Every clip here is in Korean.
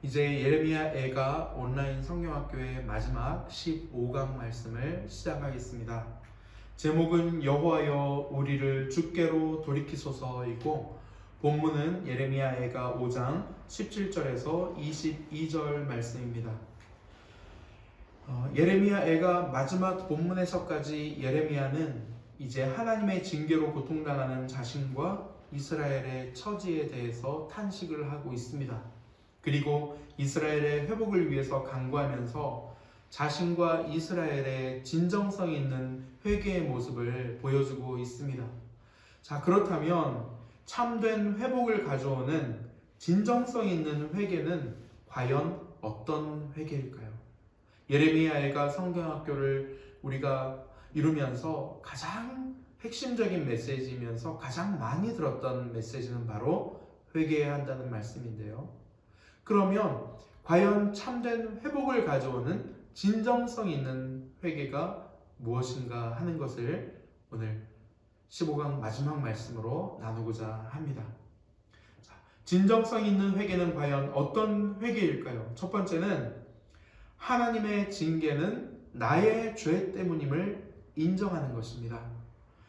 이제 예레미야 애가 온라인 성경학교의 마지막 15강 말씀을 시작하겠습니다. 제목은 여호와여 우리를 주께로 돌이키소서이고 본문은 예레미야 애가 5장 17절에서 22절 말씀입니다. 예레미야 애가 마지막 본문에서까지 예레미야는 이제 하나님의 징계로 고통당하는 자신과 이스라엘의 처지에 대해서 탄식을 하고 있습니다. 그리고 이스라엘의 회복을 위해서 간구하면서 자신과 이스라엘의 진정성 있는 회개의 모습을 보여주고 있습니다. 자, 그렇다면 참된 회복을 가져오는 진정성 있는 회개는 과연 어떤 회개일까요? 예레미야가 성경학교를 우리가 이루면서 가장 핵심적인 메시지이면서 가장 많이 들었던 메시지는 바로 회개해야 한다는 말씀인데요. 그러면 과연 참된 회복을 가져오는 진정성 있는 회개가 무엇인가 하는 것을 오늘 15강 마지막 말씀으로 나누고자 합니다. 진정성 있는 회개는 과연 어떤 회개일까요? 첫 번째는 하나님의 징계는 나의 죄 때문임을 인정하는 것입니다.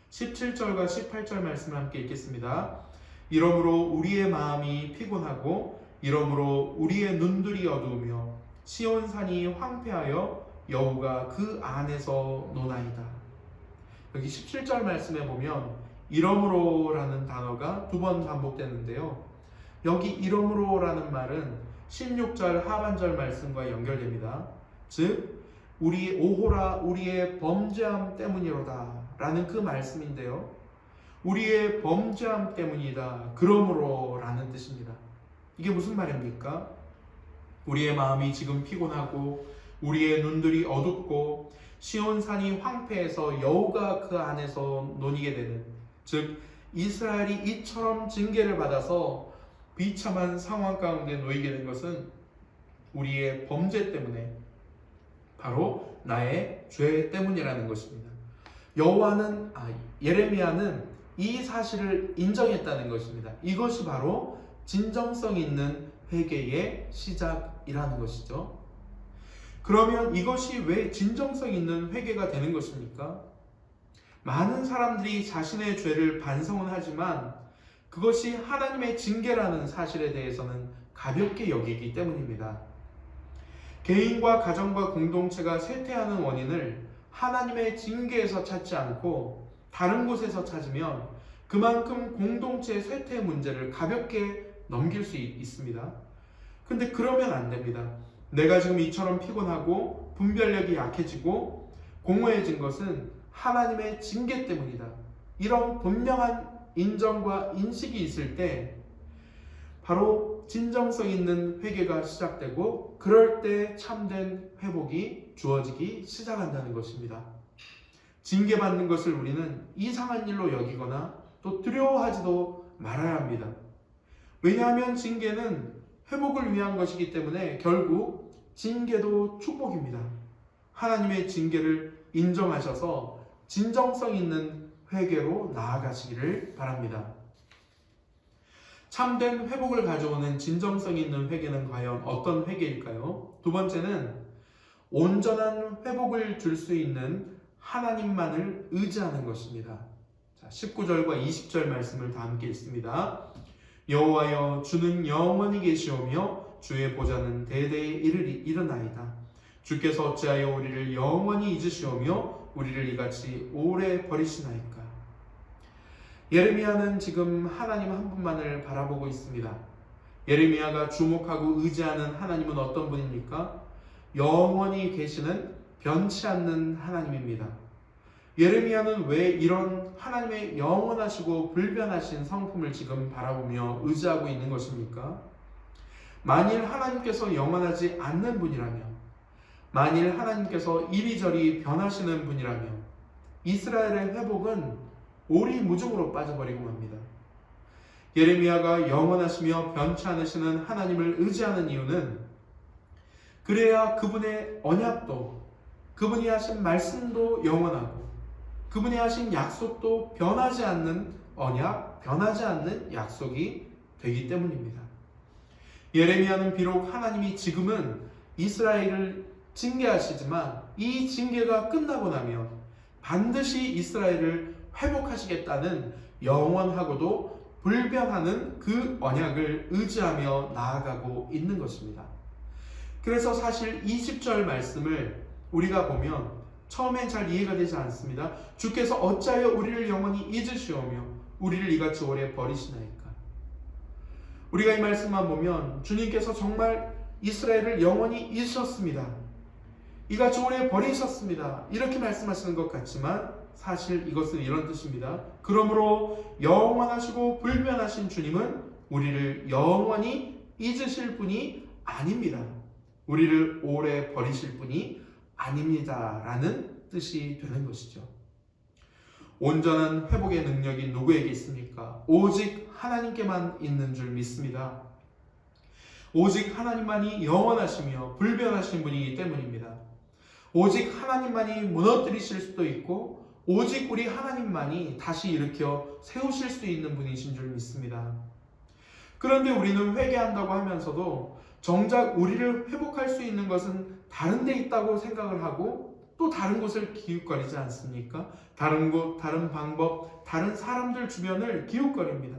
17절과 18절 말씀을 함께 읽겠습니다. 이러므로 우리의 마음이 피곤하고 이러므로 우리의 눈들이 어두우며 시온산이 황폐하여 여호가 그 안에서 노나이다. 여기 17절 말씀에 보면 이러므로라는 단어가 두 번 반복되는데요. 여기 이러므로라는 말은 16절 하반절 말씀과 연결됩니다. 즉 우리 오호라 우리의 범죄함 때문이로다 라는 그 말씀인데요. 우리의 범죄함 때문이다. 그러므로 라는 뜻입니다. 이게 무슨 말입니까? 우리의 마음이 지금 피곤하고 우리의 눈들이 어둡고 시온산이 황폐해서 여호가 그 안에서 노니게 되는, 즉 이스라엘이 이처럼 징계를 받아서 비참한 상황 가운데 놓이게 된 것은 우리의 범죄 때문에 바로 나의 죄 때문이라는 것입니다. 예레미야는 이 사실을 인정했다는 것입니다. 이것이 바로 진정성 있는 회개의 시작이라는 것이죠. 그러면 이것이 왜 진정성 있는 회개가 되는 것입니까? 많은 사람들이 자신의 죄를 반성은 하지만 그것이 하나님의 징계라는 사실에 대해서는 가볍게 여기기 때문입니다. 개인과 가정과 공동체가 쇠퇴하는 원인을 하나님의 징계에서 찾지 않고 다른 곳에서 찾으면 그만큼 공동체의 쇠퇴 문제를 가볍게 넘길 수 있습니다. 근데 그러면 안 됩니다. 내가 지금 이처럼 피곤하고 분별력이 약해지고 공허해진 것은 하나님의 징계 때문이다. 이런 분명한 인정과 인식이 있을 때 바로 진정성 있는 회개가 시작되고 그럴 때 참된 회복이 주어지기 시작한다는 것입니다. 징계받는 것을 우리는 이상한 일로 여기거나 또 두려워하지도 말아야 합니다. 왜냐하면 징계는 회복을 위한 것이기 때문에 결국 징계도 축복입니다. 하나님의 징계를 인정하셔서 진정성 있는 회개로 나아가시기를 바랍니다. 참된 회복을 가져오는 진정성 있는 회개는 과연 어떤 회개일까요? 두 번째는 온전한 회복을 줄 수 있는 하나님만을 의지하는 것입니다. 19절과 20절 말씀을 다 함께 읽습니다. 여호와여 주는 영원히 계시오며 주의 보좌는 대대에 이르나이다. 주께서 어찌하여 우리를 영원히 잊으시오며 우리를 이같이 오래 버리시나이까. 예레미야는 지금 하나님 한 분만을 바라보고 있습니다. 예레미야가 주목하고 의지하는 하나님은 어떤 분입니까? 영원히 계시는 변치 않는 하나님입니다. 예레미야는 왜 이런 하나님의 영원하시고 불변하신 성품을 지금 바라보며 의지하고 있는 것입니까? 만일 하나님께서 영원하지 않는 분이라면, 만일 하나님께서 이리저리 변하시는 분이라면 이스라엘의 회복은 오리무중으로 빠져버리고 맙니다. 예레미야가 영원하시며 변치 않으시는 하나님을 의지하는 이유는 그래야 그분의 언약도, 그분이 하신 말씀도 영원하고 그분이 하신 약속도 변하지 않는 언약, 변하지 않는 약속이 되기 때문입니다. 예레미야는 비록 하나님이 지금은 이스라엘을 징계하시지만 이 징계가 끝나고 나면 반드시 이스라엘을 회복하시겠다는 영원하고도 불변하는 그 언약을 의지하며 나아가고 있는 것입니다. 그래서 사실 20절 말씀을 우리가 보면 처음엔 잘 이해가 되지 않습니다. 주께서 어찌하여 우리를 영원히 잊으시오며 우리를 이같이 오래 버리시나이까. 우리가 이 말씀만 보면 주님께서 정말 이스라엘을 영원히 잊으셨습니다. 이같이 오래 버리셨습니다. 이렇게 말씀하시는 것 같지만 사실 이것은 이런 뜻입니다. 그러므로 영원하시고 불변하신 주님은 우리를 영원히 잊으실 분이 아닙니다. 우리를 오래 버리실 분이 아닙니다. 라는 뜻이 되는 것이죠. 온전한 회복의 능력이 누구에게 있습니까? 오직 하나님께만 있는 줄 믿습니다. 오직 하나님만이 영원하시며 불변하신 분이기 때문입니다. 오직 하나님만이 무너뜨리실 수도 있고 오직 우리 하나님만이 다시 일으켜 세우실 수 있는 분이신 줄 믿습니다. 그런데 우리는 회개한다고 하면서도 정작 우리를 회복할 수 있는 것은 다른 데 있다고 생각을 하고 또 다른 곳을 기웃거리지 않습니까? 다른 곳, 다른 방법, 다른 사람들 주변을 기웃거립니다.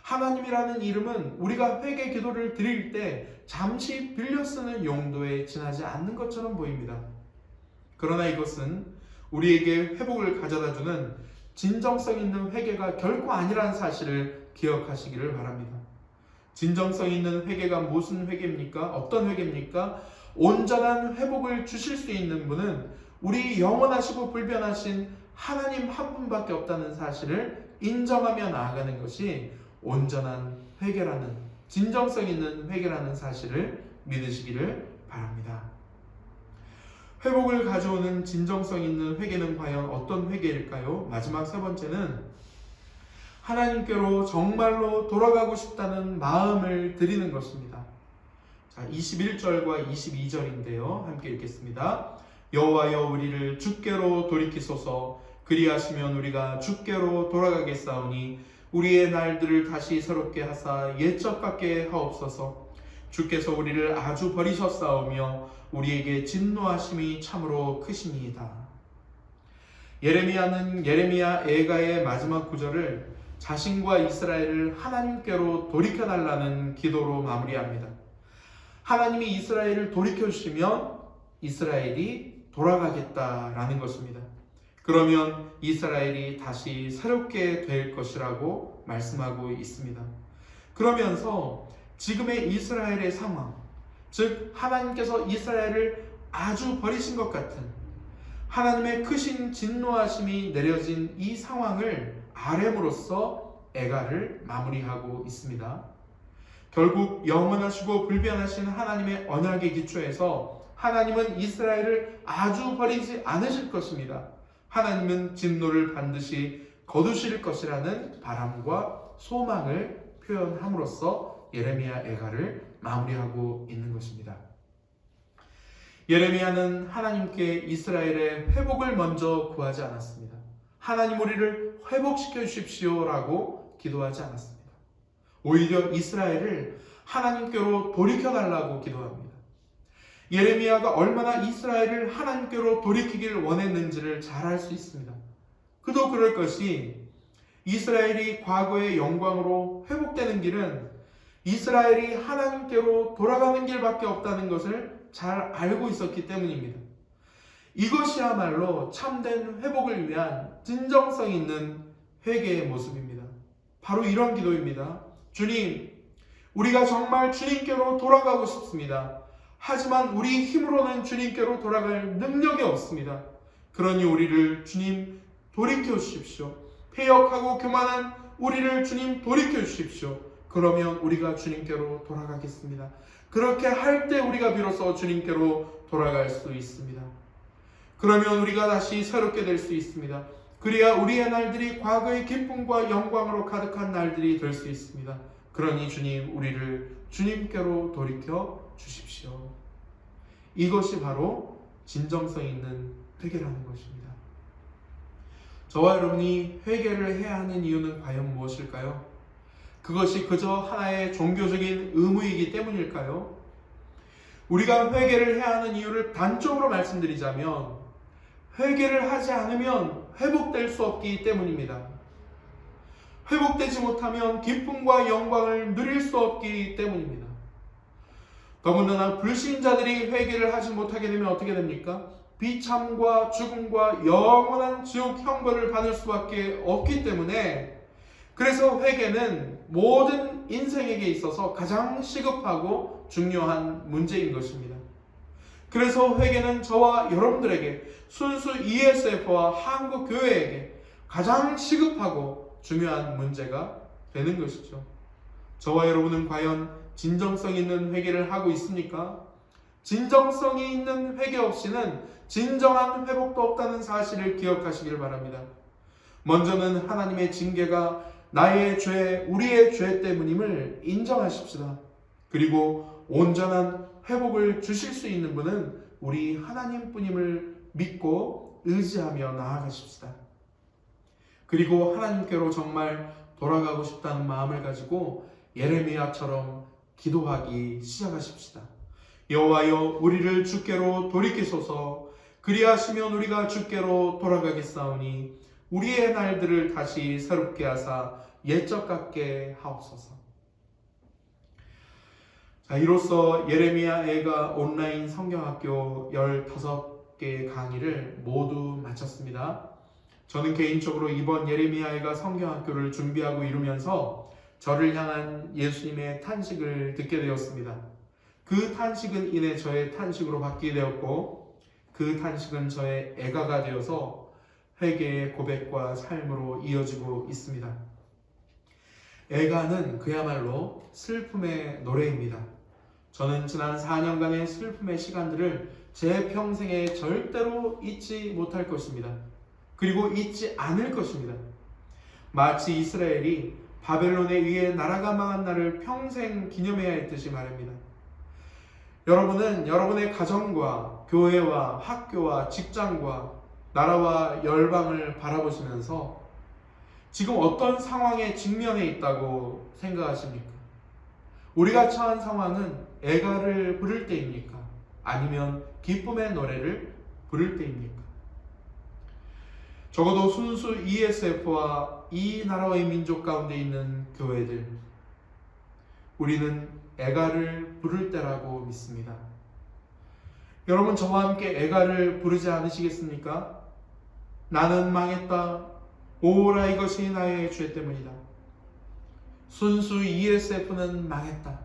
하나님이라는 이름은 우리가 회개 기도를 드릴 때 잠시 빌려 쓰는 용도에 지나지 않는 것처럼 보입니다. 그러나 이것은 우리에게 회복을 가져다주는 진정성 있는 회개가 결코 아니라는 사실을 기억하시기를 바랍니다. 진정성 있는 회개가 무슨 회개입니까? 어떤 회개입니까? 온전한 회복을 주실 수 있는 분은 우리 영원하시고 불변하신 하나님 한 분밖에 없다는 사실을 인정하며 나아가는 것이 온전한 회개라는, 진정성 있는 회개라는 사실을 믿으시기를 바랍니다. 회복을 가져오는 진정성 있는 회개는 과연 어떤 회개일까요? 마지막 세 번째는 하나님께로 정말로 돌아가고 싶다는 마음을 드리는 것입니다. 자, 21절과 22절인데요. 함께 읽겠습니다. 여호와여 우리를 주께로 돌이키소서. 그리하시면 우리가 주께로 돌아가겠사오니 우리의 날들을 다시 새롭게 하사 옛적 같게 하옵소서. 주께서 우리를 아주 버리셨사오며 우리에게 진노하심이 참으로 크시니이다. 예레미야는 예레미야 애가의 마지막 구절을 자신과 이스라엘을 하나님께로 돌이켜달라는 기도로 마무리합니다. 하나님이 이스라엘을 돌이켜주시면 이스라엘이 돌아가겠다라는 것입니다. 그러면 이스라엘이 다시 새롭게 될 것이라고 말씀하고 있습니다. 그러면서 지금의 이스라엘의 상황, 즉 하나님께서 이스라엘을 아주 버리신 것 같은 하나님의 크신 진노하심이 내려진 이 상황을 아뢰므로써 애가를 마무리하고 있습니다. 결국 영원하시고 불변하신 하나님의 언약의 기초에서 하나님은 이스라엘을 아주 버리지 않으실 것입니다. 하나님은 진노를 반드시 거두실 것이라는 바람과 소망을 표현함으로써 예레미야 애가를 마무리하고 있는 것입니다. 예레미야는 하나님께 이스라엘의 회복을 먼저 구하지 않았습니다. 하나님 우리를 회복시켜 주십시오라고 기도하지 않았습니다. 오히려 이스라엘을 하나님께로 돌이켜달라고 기도합니다. 예레미야가 얼마나 이스라엘을 하나님께로 돌이키길 원했는지를 잘 알 수 있습니다. 그도 그럴 것이 이스라엘이 과거의 영광으로 회복되는 길은 이스라엘이 하나님께로 돌아가는 길밖에 없다는 것을 잘 알고 있었기 때문입니다. 이것이야말로 참된 회복을 위한 진정성 있는 회개의 모습입니다. 바로 이런 기도입니다. 주님, 우리가 정말 주님께로 돌아가고 싶습니다. 하지만 우리 힘으로는 주님께로 돌아갈 능력이 없습니다. 그러니 우리를 주님 돌이켜 주십시오. 패역하고 교만한 우리를 주님 돌이켜 주십시오. 그러면 우리가 주님께로 돌아가겠습니다. 그렇게 할 때 우리가 비로소 주님께로 돌아갈 수 있습니다. 그러면 우리가 다시 새롭게 될 수 있습니다. 그래야 우리의 날들이 과거의 기쁨과 영광으로 가득한 날들이 될 수 있습니다. 그러니 주님, 우리를 주님께로 돌이켜 주십시오. 이것이 바로 진정성 있는 회개라는 것입니다. 저와 여러분이 회개를 해야 하는 이유는 과연 무엇일까요? 그것이 그저 하나의 종교적인 의무이기 때문일까요? 우리가 회개를 해야 하는 이유를 단적으로 말씀드리자면 회개를 하지 않으면 회복될 수 없기 때문입니다. 회복되지 못하면 기쁨과 영광을 누릴 수 없기 때문입니다. 더군다나 불신자들이 회개를 하지 못하게 되면 어떻게 됩니까? 비참과 죽음과 영원한 지옥 형벌을 받을 수밖에 없기 때문에, 그래서 회개는 모든 인생에게 있어서 가장 시급하고 중요한 문제인 것입니다. 그래서 회개는 저와 여러분들에게, 순수 ESF와 한국교회에게 가장 시급하고 중요한 문제가 되는 것이죠. 저와 여러분은 과연 진정성 있는 회개를 하고 있습니까? 진정성이 있는 회개 없이는 진정한 회복도 없다는 사실을 기억하시길 바랍니다. 먼저는 하나님의 징계가 나의 죄, 우리의 죄 때문임을 인정하십시다. 그리고 온전한 회복을 주실 수 있는 분은 우리 하나님뿐임을 믿고 의지하며 나아가십시다. 그리고 하나님께로 정말 돌아가고 싶다는 마음을 가지고 예레미야처럼 기도하기 시작하십시다. 여호와여, 우리를 주께로 돌이키소서. 그리하시면 우리가 주께로 돌아가겠사오니 우리의 날들을 다시 새롭게 하사 옛적 같게 하옵소서. 자, 이로써 예레미야 애가 온라인 성경학교 15개 강의를 모두 마쳤습니다. 저는 개인적으로 이번 예레미야 애가 성경학교를 준비하고 이루면서 저를 향한 예수님의 탄식을 듣게 되었습니다. 그 탄식은 이내 저의 탄식으로 바뀌게 되었고, 그 탄식은 저의 애가가 되어서 회개의 고백과 삶으로 이어지고 있습니다. 애가는 그야말로 슬픔의 노래입니다. 저는 지난 4년간의 슬픔의 시간들을 제 평생에 절대로 잊지 못할 것입니다. 그리고 잊지 않을 것입니다. 마치 이스라엘이 바벨론에 의해 나라가 망한 날을 평생 기념해야 했듯이 말입니다. 여러분은 여러분의 가정과 교회와 학교와 직장과 나라와 열방을 바라보시면서 지금 어떤 상황에 직면해 있다고 생각하십니까? 우리가 처한 상황은 애가를 부를 때입니까? 아니면 기쁨의 노래를 부를 때입니까? 적어도 순수 ESF와 이 나라의 민족 가운데 있는 교회들, 우리는 애가를 부를 때라고 믿습니다. 여러분, 저와 함께 애가를 부르지 않으시겠습니까? 나는 망했다. 오라, 이것이 나의 죄 때문이다. 순수 ESF는 망했다.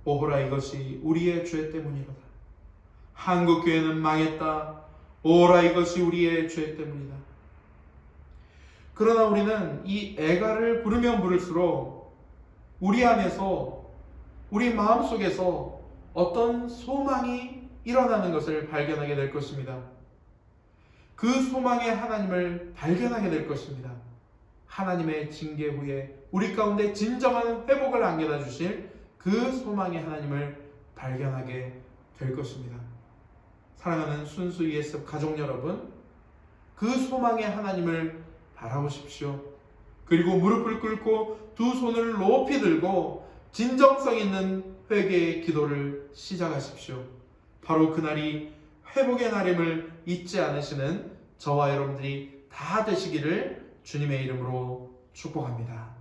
오라, 이것이 우리의 죄 때문이다. 한국교회는 망했다. 오라, 이것이 우리의 죄 때문이다. 그러나 우리는 이 애가를 부르면 부를수록 우리 안에서, 우리 마음속에서 어떤 소망이 일어나는 것을 발견하게 될 것입니다. 그 소망의 하나님을 발견하게 될 것입니다. 하나님의 징계 후에 우리 가운데 진정한 회복을 안겨다 주실 그 소망의 하나님을 발견하게 될 것입니다. 사랑하는 순수 ESF 가족 여러분, 그 소망의 하나님을 바라보십시오. 그리고 무릎을 꿇고 두 손을 높이 들고 진정성 있는 회개의 기도를 시작하십시오. 바로 그날이 회복의 날임을 잊지 않으시는 저와 여러분들이 다 되시기를 주님의 이름으로 축복합니다.